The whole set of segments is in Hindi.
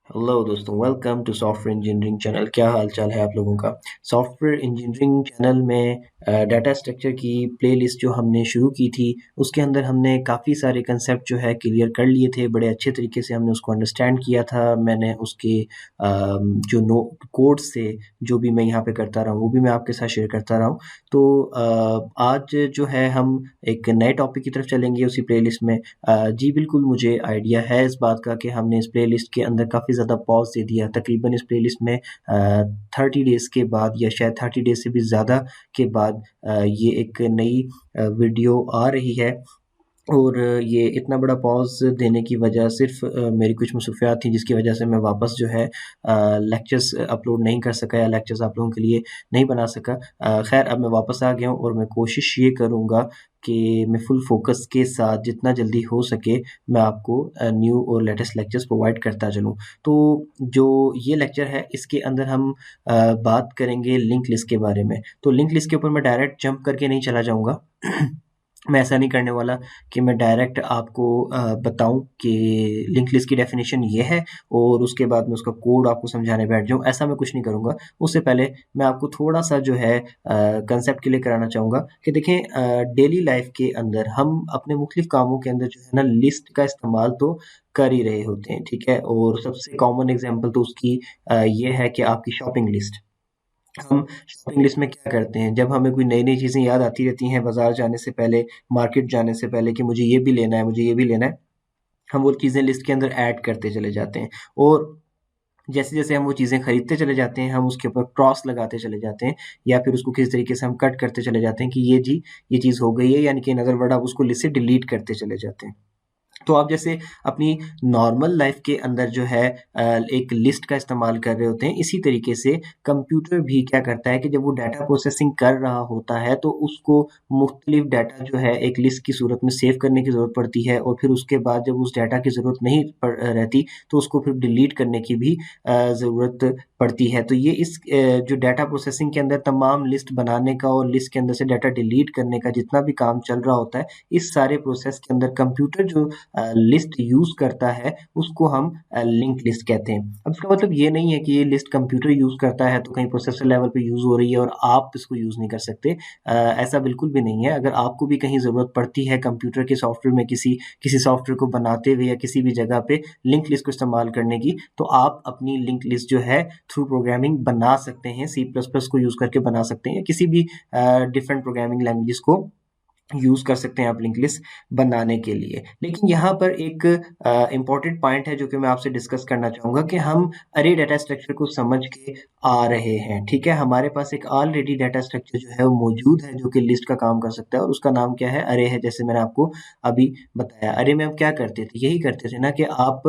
हेलो दोस्तों, welcome to software engineering channel. क्या हाल चाल है आप लोगों का। सॉफ्टवेयर इंजीनियरिंग चैनल में डाटा स्ट्रक्चर की प्लेलिस्ट जो हमने शुरू की थी, उसके अंदर हमने काफ़ी सारे कंसेप्ट जो है क्लियर कर लिए थे। बड़े अच्छे तरीके से हमने उसको अंडरस्टैंड किया था। मैंने उसके जो नो कोड्स थे, जो भी मैं यहाँ पे करता रहा हूँ, वो भी मैं आपके साथ शेयर करता रहा हूँ। तो आज जो है हम एक नए टॉपिक की तरफ चलेंगे उसी प्लेलिस्ट में। जी बिल्कुल, मुझे आइडिया है इस बात का कि हमने इस प्लेलिस्ट के अंदर काफ़ी ज़्यादा पॉज़ दे दिया। तकरीबन इस प्लेलिस्ट में 30 डेज़ के बाद या शायद 30 डेज़ से भी ज़्यादा के बाद ये एक नई वीडियो आ रही है। और ये इतना बड़ा पॉज़ देने की वजह सिर्फ़ मेरी कुछ मसरूफ़ियात थी, जिसकी वजह से मैं वापस जो है लेक्चर्स अपलोड नहीं कर सका या लेक्चर्स आप लोगों के लिए नहीं बना सका। ख़ैर, अब मैं वापस आ गया हूँ और मैं कोशिश ये करूँगा कि मैं फुल फ़ोकस के साथ जितना जल्दी हो सके मैं आपको न्यू और लेटेस्ट लेक्चर्स प्रोवाइड करता चलूँ। तो जो ये लेक्चर है, इसके अंदर हम बात करेंगे लिंक लिस्ट के बारे में। तो लिंक लिस्ट के ऊपर मैं डायरेक्ट जंप करके नहीं चला जाऊँगा। मैं ऐसा नहीं करने वाला कि मैं डायरेक्ट आपको बताऊँ कि लिंक लिस्ट की डेफ़िनेशन ये है और उसके बाद मैं उसका कोड आपको समझाने बैठ जाऊँ, ऐसा मैं कुछ नहीं करूँगा। उससे पहले मैं आपको थोड़ा-सा जो है कंसेप्ट क्लियर कराना चाहूँगा कि देखें, डेली लाइफ़ के अंदर हम अपने मुख्तलिफ़ कामों के अंदर जो है ना लिस्ट का इस्तेमाल तो कर ही रहे होते हैं, ठीक है? और सबसे कॉमन एग्ज़ाम्पल तो उसकी ये है कि आपकी शॉपिंग लिस्ट। हम शॉपिंग लिस्ट में क्या करते हैं, जब हमें कोई नई-नई चीज़ें याद आती रहती हैं बाज़ार जाने से पहले, मार्केट जाने से पहले कि मुझे ये भी लेना है, मुझे ये भी लेना है, हम वो चीज़ें लिस्ट के अंदर ऐड करते चले जाते हैं। और जैसे-जैसे हम वो चीज़ें खरीदते चले जाते हैं, हम उसके ऊपर क्रॉस लगाते चले जाते हैं या फिर उसको किसी तरीके से हम कट करते चले जाते हैं कि ये जी, ये चीज़ हो गई है, यानी कि इन अदर वर्ड आप उसको लिस्ट से डिलीट करते चले जाते हैं। तो आप जैसे अपनी नॉर्मल लाइफ के अंदर जो है एक लिस्ट का इस्तेमाल कर रहे होते हैं, इसी तरीके से कंप्यूटर भी क्या करता है कि जब वो डाटा प्रोसेसिंग कर रहा होता है, तो उसको मुख्तलिफ डाटा जो है एक लिस्ट की सूरत में सेव करने की ज़रूरत पड़ती है और फिर उसके बाद जब उस डाटा की ज़रूरत नहीं रहती, तो उसको फिर डिलीट करने की भी ज़रूरत पड़ती है। तो ये जो डाटा प्रोसेसिंग के अंदर तमाम लिस्ट बनाने का और लिस्ट के अंदर से डाटा डिलीट करने का जितना भी काम चल रहा होता है, इस सारे प्रोसेस के अंदर कंप्यूटर जो लिस्ट यूज़ करता है, उसको हम लिंक्ड लिस्ट कहते हैं। अब इसका मतलब ये नहीं है कि ये लिस्ट कंप्यूटर यूज़ करता है तो कहीं प्रोसेसर लेवल पे यूज़ हो रही है और आप इसको यूज़ नहीं कर सकते। ऐसा बिल्कुल भी नहीं है। अगर आपको भी कहीं ज़रूरत पड़ती है कंप्यूटर के सॉफ्टवेयर में किसी किसी सॉफ्टवेयर को बनाते हुए या किसी भी जगह पे लिंक्ड लिस्ट को इस्तेमाल करने की, तो आप अपनी लिंक्ड लिस्ट जो है थ्रू प्रोग्रामिंग बना सकते हैं। सी प्लस प्लस को यूज़ करके बना सकते हैं या किसी भी डिफरेंट प्रोग्रामिंग लैंग्वेजेस को यूज़ कर सकते हैं आप लिंक लिस्ट बनाने के लिए। लेकिन यहाँ पर एक इम्पोर्टेंट पॉइंट है जो कि मैं आपसे डिस्कस करना चाहूँगा कि हम अरे डाटा स्ट्रक्चर को समझ के आ रहे हैं, ठीक है? हमारे पास एक ऑलरेडी डाटा स्ट्रक्चर जो है वो मौजूद है जो कि लिस्ट का काम कर सकता है और उसका नाम क्या है? अरे है, जैसे मैंने आपको अभी बताया। अरे में हम क्या करते थे? यही करते थे ना कि आप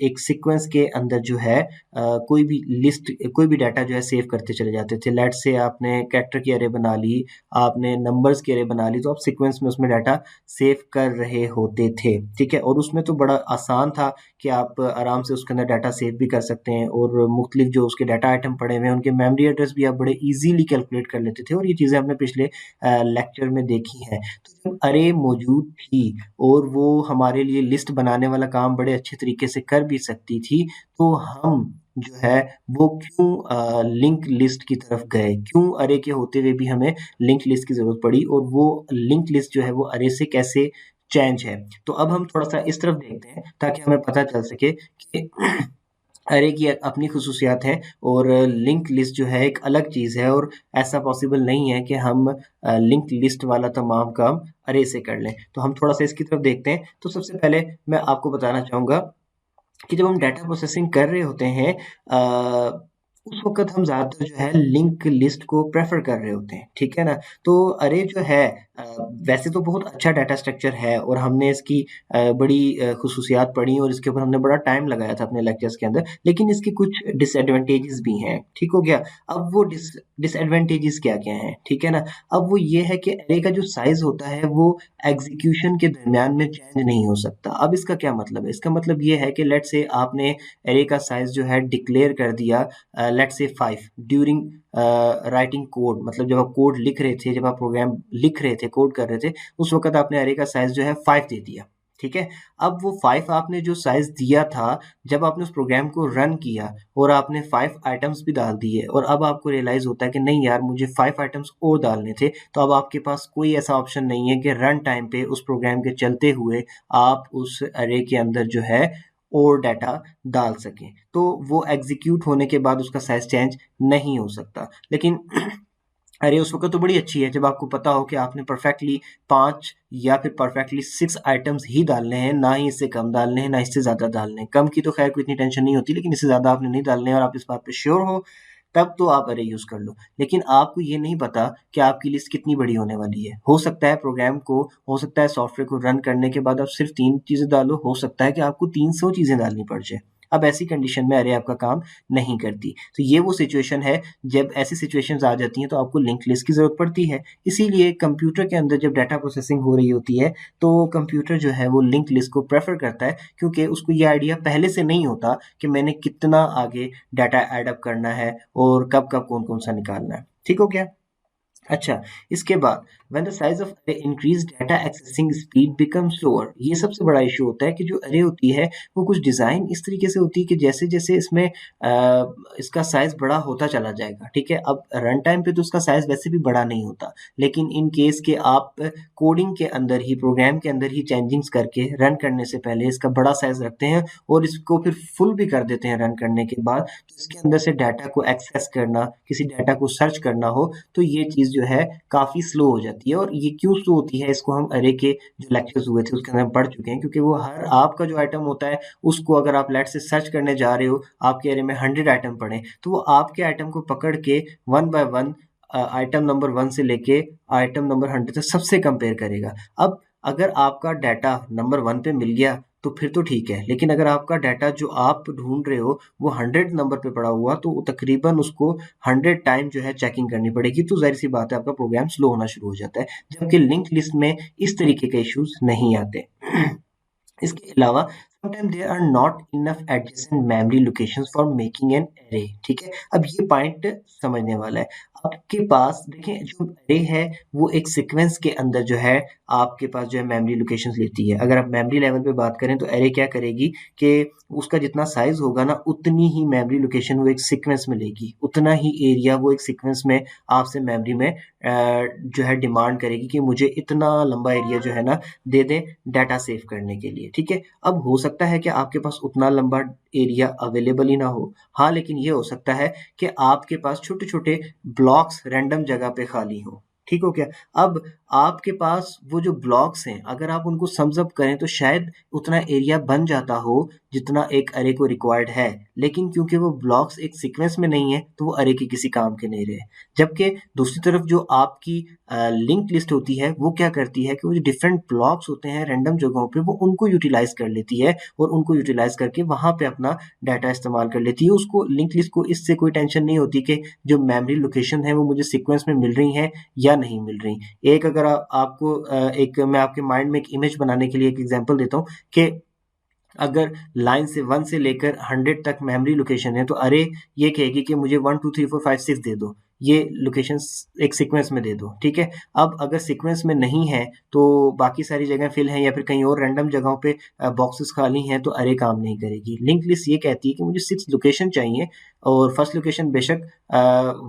एक सीक्वेंस के अंदर जो है कोई भी डाटा जो है सेव करते चले जाते थे। लेट्स से आपने कैरेक्टर की अरे बना ली, आपने नंबर्स की अरे बना ली, तो आप सीक्वेंस में उसमें डाटा सेव कर रहे होते थे, ठीक है? और उसमें तो बड़ा आसान था कि आप आराम से उसके अंदर डाटा सेव भी कर सकते हैं और मुख्तलिफ जो उसके डाटा आइटम पड़े हुए हैं, उनके मेमोरी एड्रेस भी आप बड़े ईज़िली कैलकुलेट कर लेते थे और ये चीज़ें हमने पिछले लेक्चर में देखी हैं। तो जब अरे मौजूद थी और वो हमारे लिए लिस्ट बनाने वाला काम बड़े अच्छे तरीके से कर भी सकती थी, तो हम जो है वो क्यों लिंक लिस्ट की तरफ गए? क्यों अरे के होते हुए भी हमें लिंक लिस्ट की ज़रूरत पड़ी और वो लिंक लिस्ट जो है वो अरे से कैसे चेंज है? तो अब हम थोड़ा-सा इस तरफ देखते हैं ताकि हमें पता चल सके कि अरे की अपनी ख़ुसूसियात हैं और लिंक लिस्ट जो है एक अलग चीज़ है और ऐसा पॉसिबल नहीं है कि हम लिंक लिस्ट वाला तमाम काम अरे से कर लें। तो हम थोड़ा-सा इसकी तरफ देखते हैं। तो सबसे पहले मैं आपको बताना चाहूँगा कि जब हम डाटा प्रोसेसिंग कर रहे होते हैं उस वक़्त हम ज़्यादातर जो है लिंक लिस्ट को प्रेफ़र कर रहे होते हैं, ठीक है ना? तो अरे जो है अ, वैसे तो बहुत अच्छा डाटा स्ट्रक्चर है और हमने इसकी बड़ी ख़ुसूसियात पढ़ी और इसके ऊपर हमने बड़ा टाइम लगाया था अपने लेक्चर्स के अंदर, लेकिन इसके कुछ डिसएडवांटेजेस भी हैं, ठीक हो गया? अब वो डिसएडवांटेजेस क्या-क्या हैं, ठीक है ना? अब वो ये है कि अरे का जो साइज़ होता है वो एग्ज़ीक्यूशन के दरमियान में चेंज नहीं हो सकता। अब इसका क्या मतलब है? इसका मतलब ये है कि लेट्स से आपने अरे का साइज़ जो है डिक्लेयर कर दिया let's say 5 during writing code, मतलब जब आप कोड लिख रहे थे, जब आप प्रोग्राम लिख रहे थे, कोड कर रहे थे, उस वक़्त आपने अरे का साइज़ जो है 5 दे दिया। ठीक है। अब वो 5 आपने जो साइज दिया था, जब आपने उस प्रोग्राम को रन किया और आपने 5 आइटम्स भी डाल दिए और अब आपको रियलाइज होता है कि नहीं यार मुझे 5 आइटम्स और डालने थे, तो अब आपके पास कोई ऐसा ऑप्शन नहीं है कि रन टाइम पे उस प्रोग्राम के चलते हुए आप उस अरे के अंदर जो है और डाटा डाल सकें। तो वो एग्जीक्यूट होने के बाद उसका साइज चेंज नहीं हो सकता। लेकिन अरे उस वक़्त तो बड़ी अच्छी है जब आपको पता हो कि आपने परफेक्टली 5 या फिर परफेक्टली 6 आइटम्स ही डालने हैं, ना ही इससे कम डालने हैं, ना इससे ज़्यादा डालने हैं। कम की तो ख़ैर कोई इतनी टेंशन नहीं होती, लेकिन इससे ज़्यादा आपने नहीं डालने हैं और आप इस बात पे श्योर हो, तब तो आप अरे यूज़ कर लो। लेकिन आपको ये नहीं पता कि आपकी लिस्ट कितनी बड़ी होने वाली है। हो सकता है प्रोग्राम को हो सकता है सॉफ्टवेयर को रन करने के बाद आप सिर्फ़ 3 चीज़ें डालो, हो सकता है कि आपको 300 चीज़ें डालनी पड़ जाए। अब ऐसी कंडीशन में अरे आपका काम नहीं करती। तो ये वो सिचुएशन है जब ऐसी सिचुएशंस आ जाती हैं तो आपको लिंक्ड लिस्ट की ज़रूरत पड़ती है। इसीलिए कंप्यूटर के अंदर जब डाटा प्रोसेसिंग हो रही होती है, तो कंप्यूटर जो है वो लिंक्ड लिस्ट को प्रेफ़र करता है क्योंकि उसको ये आइडिया पहले से नहीं होता कि मैंने कितना आगे डाटा ऐड अप करना है और कब-कब, कौन-कौन सा निकालना है। ठीक हो गया? अच्छा, इसके बाद व्हेन द साइज ऑफ अरे increase data accessing speed become slower. ये सबसे बड़ा इशू होता है कि जो अरे होती है वो कुछ डिजाइन इस तरीके से होती है कि जैसे जैसे इसमें इसका साइज बड़ा होता चला जाएगा। ठीक है, अब रन टाइम पे तो उसका साइज वैसे भी बड़ा नहीं होता, लेकिन इन केस के आप कोडिंग के अंदर ही प्रोग्राम के अंदर ही चेंजिंग्स करके रन करने से पहले इसका बड़ा साइज रखते हैं और इसको फिर फुल भी कर देते हैं रन करने के बाद। तो इसके अंदर से डाटा को एक्सेस करना, किसी डाटा को सर्च करना हो, तो ये चीज़ जो है काफ़ी स्लो हो जाती है। और ये क्यों स्लो होती है, इसको हम अरे के जो लेक्चर्स हुए थे उसके अंदर हम पढ़ चुके हैं, क्योंकि वो हर आपका जो आइटम होता है उसको अगर आप लेट से सर्च करने जा रहे हो, आपके अरे में 100 आइटम पड़े, तो वो आपके आइटम को पकड़ के one by one item number 1 से लेके आइटम नंबर 100 तक सबसे कंपेयर करेगा। अब अगर आपका डाटा नंबर 1 पे मिल गया तो फिर तो ठीक है, लेकिन अगर आपका डाटा जो आप ढूँढ रहे हो वो 100 नंबर पे पड़ा हुआ, तो तकरीबन उसको 100 टाइम जो है चेकिंग करनी पड़ेगी, तो ज़ाहिर-सी बात है आपका प्रोग्राम स्लो होना शुरू हो जाता है। जबकि लिंक्ड लिस्ट में इस तरीके के इश्यूज़ नहीं आते। इसके अलावा sometime there are not enough adjacent memory locations for making an array. ठीक है, अब ये पॉइंट समझने वाला है। आपके पास देखिए जो अरे है वो एक सीक्वेंस के अंदर जो है आपके पास जो है मेमोरी लोकेशंस लेती है। अगर आप मेमोरी लेवल पे बात करें तो अरे क्या करेगी कि उसका जितना साइज होगा ना उतनी ही मेमोरी लोकेशन वो एक सीक्वेंस में लेगी, उतना ही एरिया वो एक सीक्वेंस में आपसे मेमोरी में जो है डिमांड करेगी कि मुझे इतना लंबा एरिया जो है ना दे दें डाटा सेव करने के लिए। ठीक है, अब हो सकता है कि आपके पास उतना लंबा एरिया अवेलेबल ही ना हो। हाँ, लेकिन ये हो सकता है कि आपके पास छोटे-छोटे ब्लॉक्स रैंडम जगह पे खाली हों। ठीक हो गया? अब आपके पास वो जो ब्लॉक्स हैं, अगर आप उनको सम्स अप करें तो शायद उतना एरिया बन जाता हो जितना एक अरे को रिक्वायर्ड है। लेकिन क्योंकि वो ब्लॉक्स एक सीक्वेंस में नहीं है, तो वो अरे के किसी काम के नहीं रहे। जबकि दूसरी तरफ जो आपकी लिंक्ड लिस्ट होती है, वो क्या करती है कि वो जो डिफरेंट ब्लॉक्स होते हैं रैंडम जगहों पे, वो उनको यूटिलाइज़ कर लेती है और उनको यूटिलाइज़ करके वहाँ पे अपना डाटा इस्तेमाल कर लेती है। उसको लिंक्ड लिस्ट को इससे कोई टेंशन नहीं होती कि जो मेमोरी लोकेशन है, वो मुझे सीक्वेंस में मिल रही हैं या नहीं मिल रही। एक अगर आपको एक मैं आपके माइंड में एक इमेज बनाने के लिए एक एग्ज़ाम्पल देता हूँ कि अगर लाइन से 1 से लेकर 100 तक मेमोरी लोकेशन है, तो अरे ये कहेगी कि मुझे 1 2 3 4 5 6 दे दो। ये लोकेशंस एक सीक्वेंस में दे दो, ठीक है? अब अगर सीक्वेंस में नहीं है, तो बाकी सारी जगह फिल हैं या फिर कहीं और रैंडम जगहों पे बॉक्सेस खाली हैं, तो अरे काम नहीं करेगी। लिंक्ड लिस्ट ये कहती है कि मुझे 6 लोकेशन चाहिए और फर्स्ट लोकेशन बेशक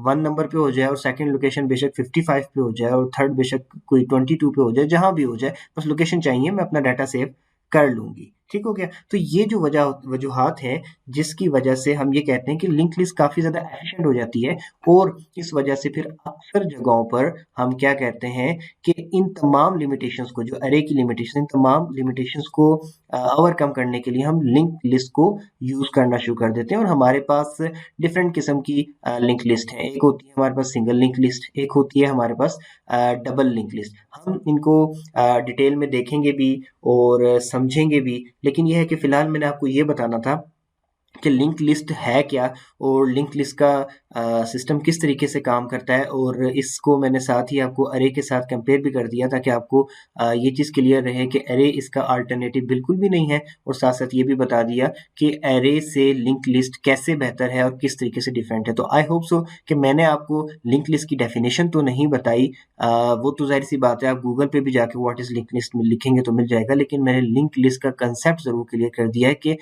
1 नंबर पे हो जाए और सेकंड लोकेशन बेशक 55 पे हो जाए और थर्ड बेशक कोई 22 पे हो जाए, जहाँ भी हो जाए, बस लोकेशन चाहिए, मैं अपना डाटा सेव कर लूँगी। ठीक हो गया? तो ये जो वजूहात हैं, जिसकी वजह से हम ये कहते हैं कि लिंक्ड लिस्ट काफ़ी ज़्यादा एफिशिएंट हो जाती है और इस वजह से फिर अक्सर जगहों पर हम क्या कहते हैं कि इन तमाम लिमिटेशंस को, जो अरे की लिमिटेशन, इन तमाम लिमिटेशंस को ओवरकम करने के लिए हम लिंक्ड लिस्ट को यूज़ करना शुरू कर देते हैं और हमारे पास डिफरेंट किस्म की लिंक्ड लिस्ट है। एक होती है हमारे पास सिंगल लिंक्ड लिस्ट, एक होती है हमारे पास डबल लिंक्ड लिस्ट। हम इनको डिटेल में देखेंगे भी और समझेंगे भी, लेकिन ये है कि फ़िलहाल मैंने आपको ये बताना था कि लिंक्ड लिस्ट है क्या और लिंक्ड लिस्ट का सिस्टम किस तरीके से काम करता है, और इसको मैंने साथ ही आपको अरे के साथ कंपेयर भी कर दिया ताकि आपको ये चीज़ क्लियर रहे कि अरे इसका अल्टरनेटिव बिल्कुल भी नहीं है, और साथ-साथ ये भी बता दिया कि अरे से लिंक लिस्ट कैसे बेहतर है और किस तरीके से डिफरेंट है। तो आई होप सो कि मैंने आपको लिंक लिस्ट की डेफिनेशन तो नहीं बताई, वो तो ज़ाहिर-सी बात है, आप गूगल पे भी जाके व्हाट इज़ लिंक लिस्ट में लिखेंगे तो मिल जाएगा, लेकिन मैंने लिंक लिस्ट का कांसेप्ट ज़रूर क्लियर कर दिया है कि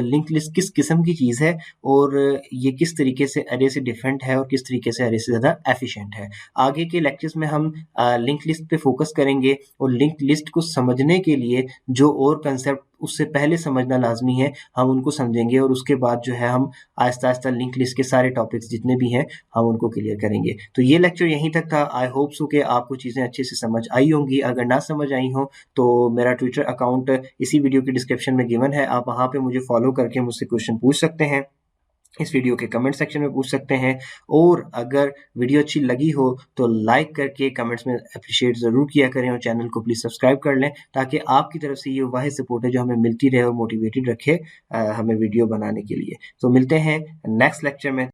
लिंक लिस्ट किस किस्म की चीज़ है और ये किस तरीके से अरे से डिफरेंट है और किस तरीके से अरे से ज़्यादा एफिशिएंट है। आगे के लेक्चर्स में हम लिंक लिस्ट पे फोकस करेंगे, और लिंक लिस्ट को समझने के लिए जो और कांसेप्ट उससे पहले समझना लाज़मी है, हम उनको समझेंगे, और उसके बाद जो है हम आहिस्ता-आहिस्ता लिंक लिस्ट के सारे टॉपिक्स जितने भी हैं, हम उनको क्लियर करेंगे। तो ये लेक्चर यहीं तक था। आई होप सो कि आपको चीज़ें अच्छे से समझ आई होंगी। अगर ना समझ आई हों, तो मेरा ट्विटर अकाउंट इसी वीडियो के डिस्क्रिप्शन में गिवन है। आप वहाँ पे मुझे फॉलो करके मुझसे क्वेश्चन पूछ सकते हैं। इस वीडियो के कमेंट सेक्शन में पूछ सकते हैं, और अगर वीडियो अच्छी लगी हो तो लाइक करके कमेंट्स में अप्रिशिएट ज़रूर किया करें, और चैनल को प्लीज़ सब्सक्राइब कर लें ताकि आपकी तरफ से ये वाहिद सपोर्ट है जो हमें मिलती रहे और मोटिवेटेड रखे हमें वीडियो बनाने के लिए। तो मिलते हैं नेक्स्ट लेक्चर में।